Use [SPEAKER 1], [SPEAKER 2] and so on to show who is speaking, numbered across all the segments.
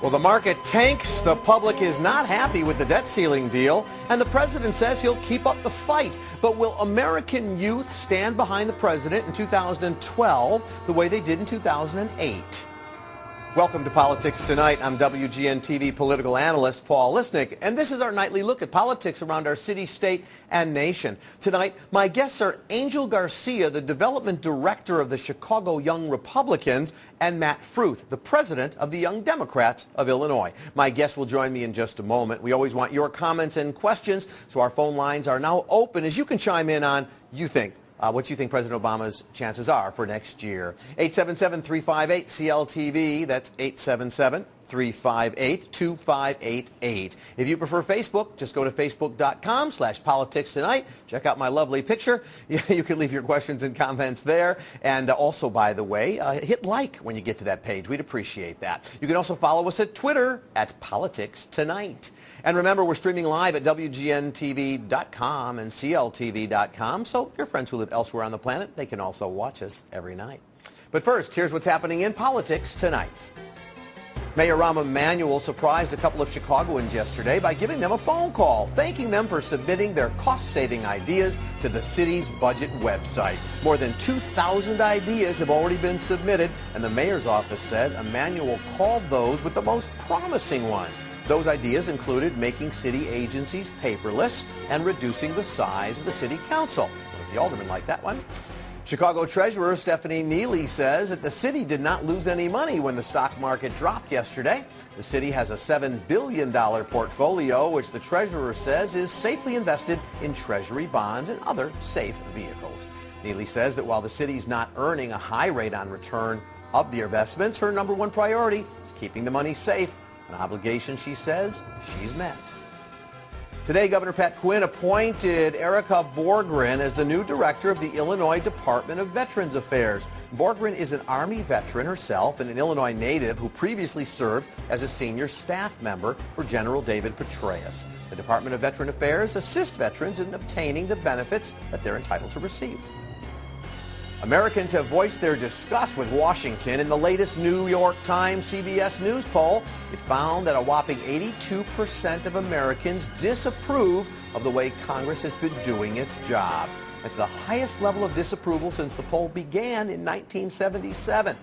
[SPEAKER 1] Well, the market tanks. The public is not happy with the debt ceiling deal, and the president says he'll keep up the fight. But will American youth stand behind the president in 2012 the way they did in 2008? Welcome to Politics Tonight. I'm WGN TV political analyst Paul Lisnick, and this is our nightly look at politics around our city, state, and nation. Tonight, my guests are Angel Garcia, the development director of the Chicago Young Republicans, and Matt Fruth, the president of the Young Democrats of Illinois. My guests will join me in just a moment. We always want your comments and questions, so our phone lines are now open as you can chime in on what you think President Obama's chances are for next year. 877-358-CLTV. That's 877-358-2588. If you prefer Facebook, just go to facebook.com/politics tonight. Check out my lovely picture. You can leave your questions and comments there. And also, by the way, hit like when you get to that page. We'd appreciate that. You can also follow us at Twitter at Politics Tonight. And remember, we're streaming live at WGNTV.com and CLTV.com, so your friends who live elsewhere on the planet, they can also watch us every night. But first, here's what's happening in politics tonight. Mayor Rahm Emanuel surprised a couple of Chicagoans yesterday by giving them a phone call, thanking them for submitting their cost-saving ideas to the city's budget website. More than 2,000 ideas have already been submitted, and the mayor's office said Emanuel called those with the most promising ones. Those ideas included making city agencies paperless and reducing the size of the city council. What if the aldermen like that one? Chicago Treasurer Stephanie Neely says that the city did not lose any money when the stock market dropped yesterday. The city has a $7 billion portfolio, which the treasurer says is safely invested in treasury bonds and other safe vehicles. Neely says that while the city's not earning a high rate on return of the investments, her number one priority is keeping the money safe, an obligation she says she's met. Today, Governor Pat Quinn appointed Erica Borgren as the new director of the Illinois Department of Veterans Affairs. Borgren is an Army veteran herself and an Illinois native who previously served as a senior staff member for General David Petraeus. The Department of Veteran Affairs assists veterans in obtaining the benefits that they're entitled to receive. Americans have voiced their disgust with Washington. In the latest New York Times CBS News poll, it found that a whopping 82% of Americans disapprove of the way Congress has been doing its job. It's the highest level of disapproval since the poll began in 1977.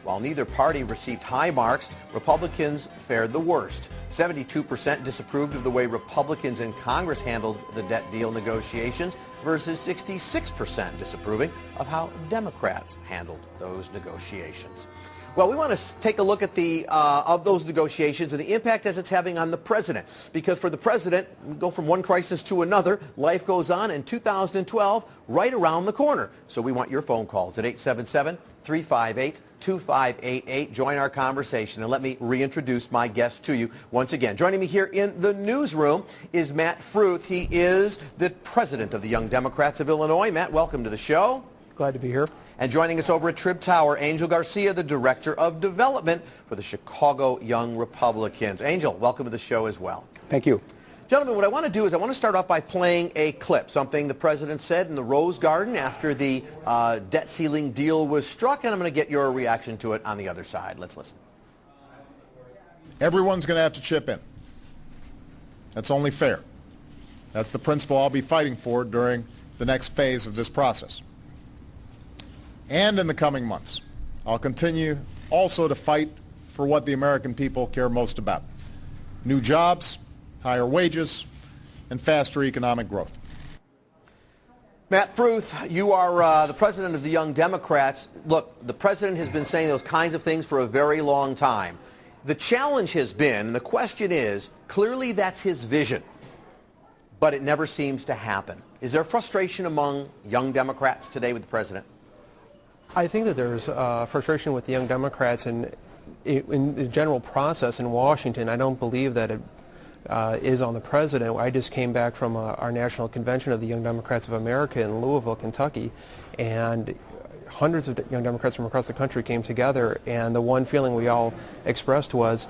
[SPEAKER 1] While neither party received high marks, Republicans fared the worst. 72% disapproved of the way Republicans in Congress handled the debt deal negotiations versus 66% disapproving of how Democrats handled those negotiations. Well, we want to take a look at of those negotiations and the impact as it's having on the president. Because for the president, we go from one crisis to another. Life goes on, in 2012, right around the corner. So we want your phone calls at 877-358-2588. Join our conversation, and let me reintroduce my guest to you once again. Joining me here in the newsroom is Matt Fruth. He is the president of the Young Democrats of Illinois. Matt, welcome to the show.
[SPEAKER 2] Glad to be here.
[SPEAKER 1] And joining us over at Trib Tower, Angel Garcia, the Director of Development for the Chicago Young Republicans. Angel, welcome to the show as well.
[SPEAKER 2] Thank you.
[SPEAKER 1] Gentlemen, what I want to do is I want to start off by playing a clip, something the president said in the Rose Garden after the debt ceiling deal was struck, and I'm going to get your reaction to it on the other side. Let's listen.
[SPEAKER 3] Everyone's going to have to chip in. That's only fair. That's the principle I'll be fighting for during the next phase of this process. And in the coming months, I'll continue also to fight for what the American people care most about: new jobs, higher wages, and faster economic growth.
[SPEAKER 1] Matt Fruth, you are the president of the Young Democrats. Look, the president has been saying those kinds of things for a very long time. The challenge has been, and the question is, clearly that's his vision, but it never seems to happen. Is there frustration among Young Democrats today with the president?
[SPEAKER 2] I think that there's frustration with the Young Democrats in the general process in Washington. I don't believe that it is on the president. I just came back from our national convention of the Young Democrats of America in Louisville, Kentucky, and hundreds of Young Democrats from across the country came together, and the one feeling we all expressed was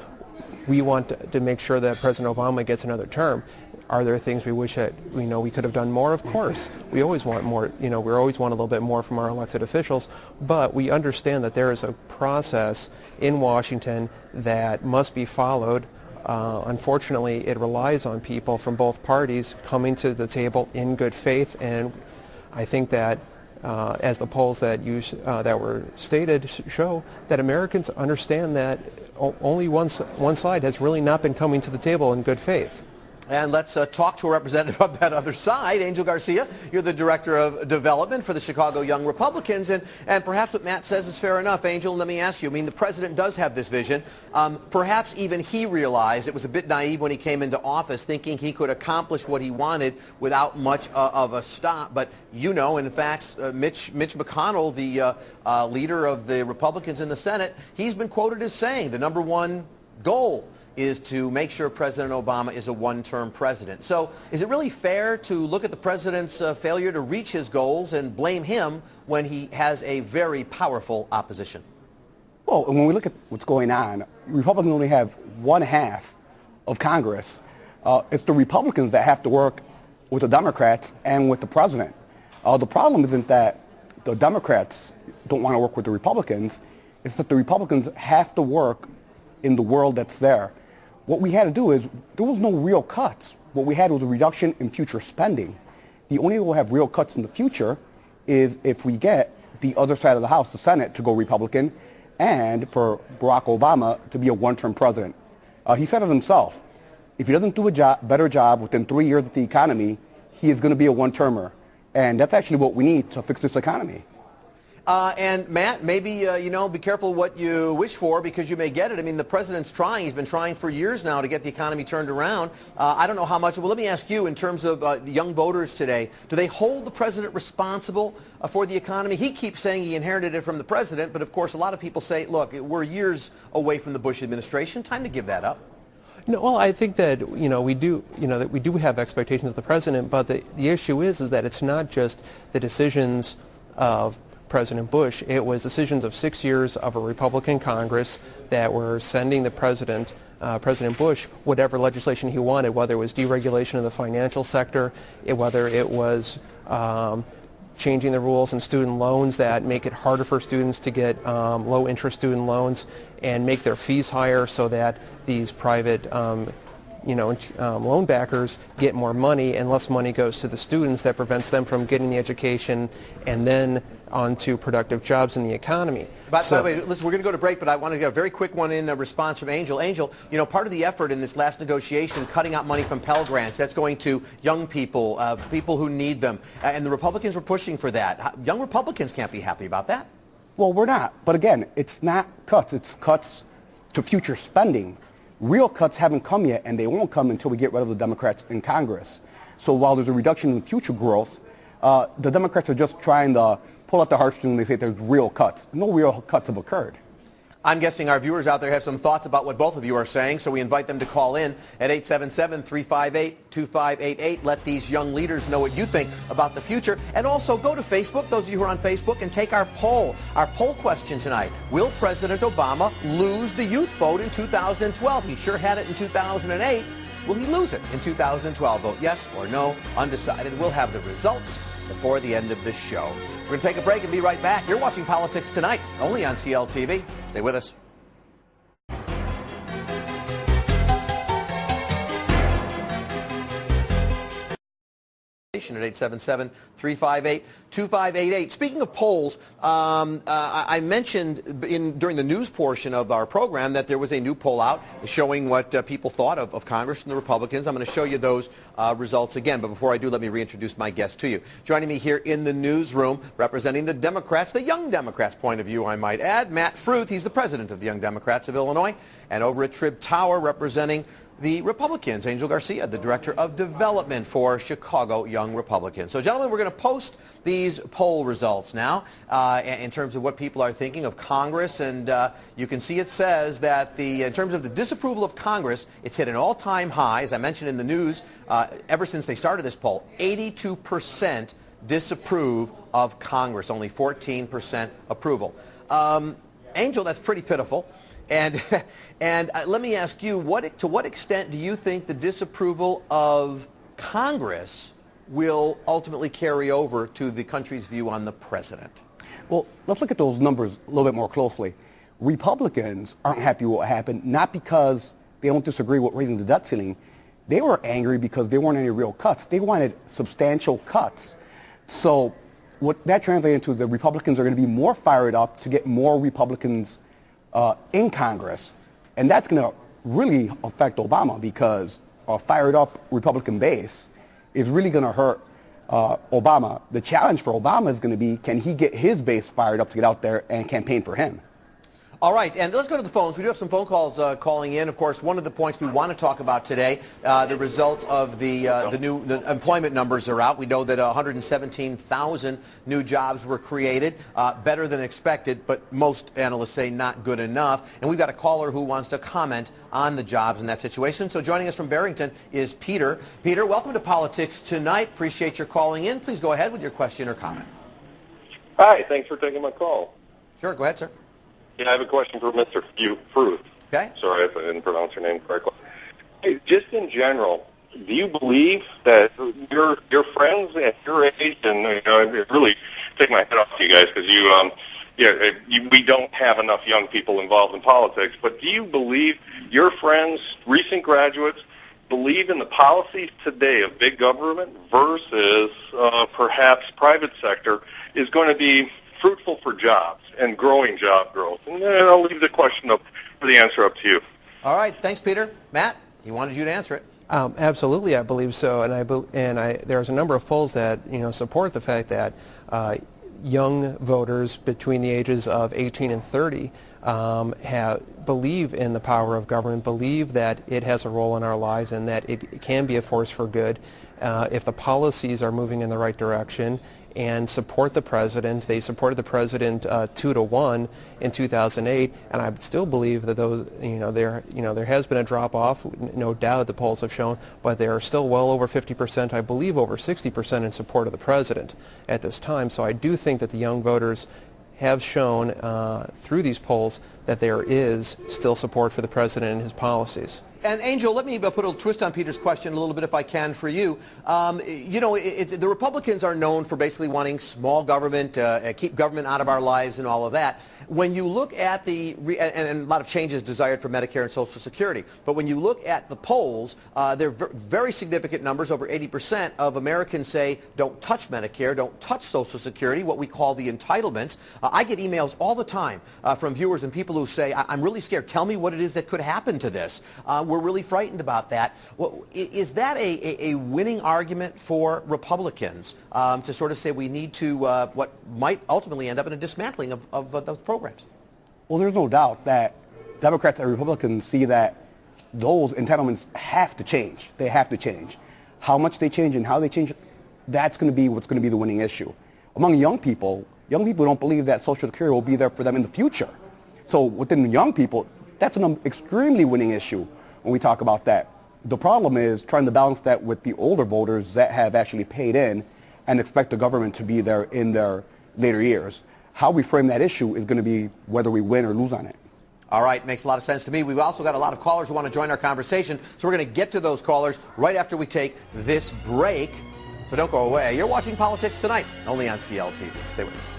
[SPEAKER 2] we want to make sure that President Obama gets another term. Are there things we wish that we could have done more? Of course, we always want more. We always want a little bit more from our elected officials, but we understand that there is a process in Washington that must be followed. Unfortunately, it relies on people from both parties coming to the table in good faith, and I think that as the polls that were stated show, that Americans understand that only one side has really not been coming to the table in good faith.
[SPEAKER 1] And let's talk to a representative of that other side. Angel Garcia, you're the Director of Development for the Chicago Young Republicans. And perhaps what Matt says is fair enough. Angel, let me ask you, the president does have this vision. Perhaps even he realized it was a bit naive when he came into office, thinking he could accomplish what he wanted without much of a stop. But in fact, Mitch McConnell, the leader of the Republicans in the Senate, he's been quoted as saying the number one goal is to make sure President Obama is a one-term president. So is it really fair to look at the president's failure to reach his goals and blame him when he has a very powerful opposition?
[SPEAKER 4] Well, when we look at what's going on, Republicans only have one half of Congress. It's the Republicans that have to work with the Democrats and with the president. The problem isn't that the Democrats don't want to work with the Republicans. It's that the Republicans have to work in the world that's there. What we had to do is, there was no real cuts. What we had was a reduction in future spending. The only way we'll have real cuts in the future is if we get the other side of the House, the Senate, to go Republican, and for Barack Obama to be a one-term president. He said it himself. If he doesn't do a better job within 3 years with the economy, he is going to be a one-termer. And that's actually what we need to fix this economy.
[SPEAKER 1] And Matt, maybe, be careful what you wish for, because you may get it. The president's trying. He's been trying for years now to get the economy turned around. I don't know how much. Well, let me ask you, in terms of the young voters today, do they hold the president responsible for the economy? He keeps saying he inherited it from the president, but of course a lot of people say, look, we're years away from the Bush administration. Time to give that up.
[SPEAKER 2] No, well, I think that we do have expectations of the president, but the issue is that it's not just the decisions of President Bush. It was decisions of 6 years of a Republican Congress that were sending the President Bush whatever legislation he wanted, whether it was deregulation of the financial sector, whether it was changing the rules in student loans that make it harder for students to get low-interest student loans and make their fees higher so that these private loan backers get more money and less money goes to the students. That prevents them from getting the education and then onto productive jobs in the economy.
[SPEAKER 1] By the way, listen, we're going to go to break, but I want to get a very quick one in response from Angel. Angel, part of the effort in this last negotiation, cutting out money from Pell Grants, that's going to young people, people who need them, and the Republicans were pushing for that. Young Republicans can't be happy about that.
[SPEAKER 4] Well, we're not. But again, it's not cuts. It's cuts to future spending. Real cuts haven't come yet, and they won't come until we get rid of the Democrats in Congress. So while there's a reduction in future growth, the Democrats are just trying to pull out the heartstrings and they say there's real cuts. No real cuts have occurred.
[SPEAKER 1] I'm guessing our viewers out there have some thoughts about what both of you are saying, so we invite them to call in at 877-358-2588. Let these young leaders know what you think about the future. And also go to Facebook, those of you who are on Facebook, and take our poll question tonight. Will President Obama lose the youth vote in 2012? He sure had it in 2008. Will he lose it in 2012? Vote yes or no, undecided. We'll have the results before the end of the show. We're going to take a break and be right back. You're watching Politics Tonight, only on CLTV. Stay with us. At 877-358-2588. Speaking of polls, I mentioned during the news portion of our program that there was a new poll out showing what people thought of Congress and the Republicans. I'm going to show you those results again, but before I do, let me reintroduce my guest to you. Joining me here in the newsroom, representing the Democrats, the Young Democrats point of view, I might add, Matt Fruth. He's the president of the Young Democrats of Illinois. And over at Trib Tower, representing the Republicans, Angel Garcia, the Director of Development for Chicago Young Republicans. So, gentlemen, we're going to post these poll results now in terms of what people are thinking of Congress. And you can see it says that in terms of the disapproval of Congress, it's hit an all-time high. As I mentioned in the news, ever since they started this poll, 82% disapprove of Congress, only 14% approval. Angel, that's pretty pitiful. And let me ask you, to what extent do you think the disapproval of Congress will ultimately carry over to the country's view on the president?
[SPEAKER 4] Well, let's look at those numbers a little bit more closely. Republicans aren't happy with what happened, not because they don't disagree with raising the debt ceiling. They were angry because there weren't any real cuts. They wanted substantial cuts. So what that translates into is the Republicans are going to be more fired up to get more Republicans in Congress. And that's going to really affect Obama, because a fired up Republican base is really going to hurt Obama. The challenge for Obama is going to be, can he get his base fired up to get out there and campaign for him?
[SPEAKER 1] All right, and let's go to the phones. We do have some phone calls calling in. Of course, one of the points we want to talk about today, the results of the new employment numbers are out. We know that 117,000 new jobs were created, better than expected, but most analysts say not good enough. And we've got a caller who wants to comment on the jobs in that situation. So joining us from Barrington is Peter. Peter, welcome to Politics Tonight. Appreciate your calling in. Please go ahead with your question or comment.
[SPEAKER 5] Hi, thanks for taking my call.
[SPEAKER 1] Sure, go ahead, sir.
[SPEAKER 5] Yeah, I have a question for Mr. Fruth.
[SPEAKER 1] Okay.
[SPEAKER 5] Sorry if I didn't pronounce your name correctly. Hey, just in general, do you believe that your friends at your age, and I really take my hat off to you guys because we don't have enough young people involved in politics, but do you believe your friends, recent graduates, believe in the policies today of big government versus perhaps private sector is going to be fruitful for jobs and growing job growth? And then I'll leave the question up for the answer up to you.
[SPEAKER 1] All right, thanks, Peter. Matt, he wanted you to answer it.
[SPEAKER 2] Absolutely, I believe so, and there's a number of polls that support the fact that young voters between the ages of 18 and 30 believe in the power of government, believe that it has a role in our lives, and that it can be a force for good if the policies are moving in the right direction, and support the president. They supported the president 2-1 in 2008, and I still believe that those, there has been a drop off, no doubt the polls have shown, but they are still well over 50%, I believe over 60% in support of the president at this time. So I do think that the young voters have shown through these polls that there is still support for the president and his policies.
[SPEAKER 1] And Angel, let me put a twist on Peter's question a little bit, if I can, for you. The Republicans are known for basically wanting small government, keep government out of our lives and all of that. When you look at and a lot of changes desired for Medicare and Social Security, but when you look at the polls, they're very significant numbers. Over 80% of Americans say don't touch Medicare, don't touch Social Security, what we call the entitlements. I get emails all the time from viewers and people who say, I'm really scared. Tell me what it is that could happen to this. We're really frightened about that. Well, is that a winning argument for Republicans to sort of say we need to what might ultimately end up in a dismantling of those programs?
[SPEAKER 4] Well, there's no doubt that Democrats and Republicans see that those entitlements have to change. They have to change. How much they change and how they change, that's going to be what's going to be the winning issue. Among young people don't believe that Social Security will be there for them in the future. So within young people, that's an extremely winning issue when we talk about that. The problem is trying to balance that with the older voters that have actually paid in and expect the government to be there in their later years. How we frame that issue is going to be whether we win or lose on it.
[SPEAKER 1] All right, makes a lot of sense to me. We've also got a lot of callers who want to join our conversation, so we're going to get to those callers right after we take this break. So don't go away. You're watching Politics Tonight, only on CLTV. Stay with us.